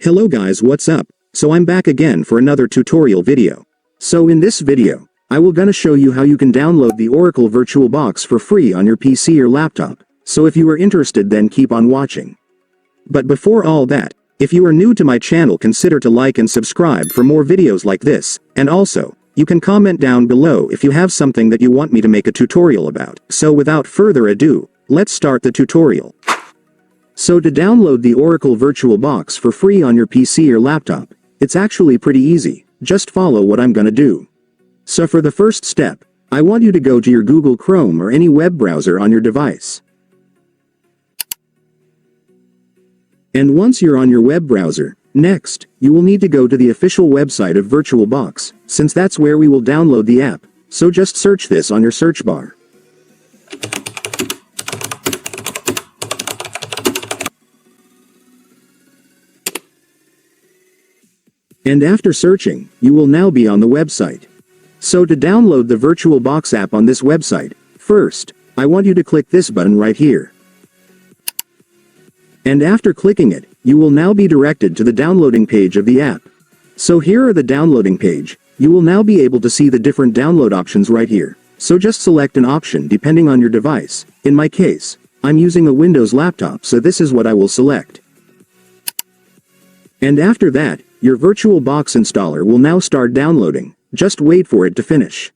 Hello guys, what's up? So I'm back again for another tutorial video. So in this video, I will gonna show you how you can download the Oracle VirtualBox for free on your PC or laptop. So if you are interested, then keep on watching. But before all that, if you are new to my channel, consider to like and subscribe for more videos like this, and also, you can comment down below if you have something that you want me to make a tutorial about. So without further ado, let's start the tutorial. So to download the Oracle VirtualBox for free on your PC or laptop, it's actually pretty easy. Just follow what I'm gonna do. So for the first step, I want you to go to your Google Chrome or any web browser on your device. And once you're on your web browser, next, you will need to go to the official website of VirtualBox, since that's where we will download the app. So just search this on your search bar. And after searching, you will now be on the website. So to download the VirtualBox app on this website, first, I want you to click this button right here. And after clicking it, you will now be directed to the downloading page of the app. So here are the downloading page. You will now be able to see the different download options right here. So just select an option depending on your device. In my case, I'm using a Windows laptop, so this is what I will select. And after that, your VirtualBox installer will now start downloading. Just wait for it to finish.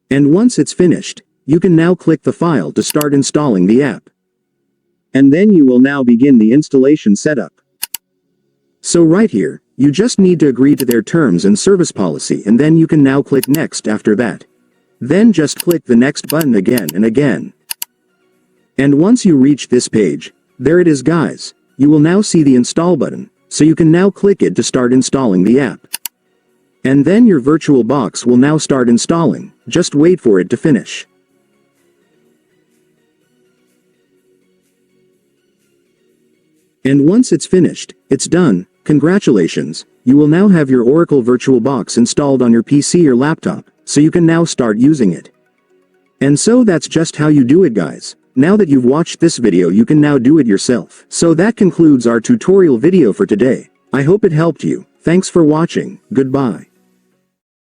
And once it's finished, you can now click the file to start installing the app. And then you will now begin the installation setup. So right here, you just need to agree to their terms and service policy, and then you can now click next after that. Then just click the next button again and again. And once you reach this page, there it is guys, you will now see the install button, so you can now click it to start installing the app. And then your VirtualBox will now start installing. Just wait for it to finish. And once it's finished, it's done. Congratulations, you will now have your Oracle VirtualBox installed on your PC or laptop, so you can now start using it. And so that's just how you do it guys. Now that you've watched this video, you can now do it yourself. So that concludes our tutorial video for today. I hope it helped you. Thanks for watching. Goodbye.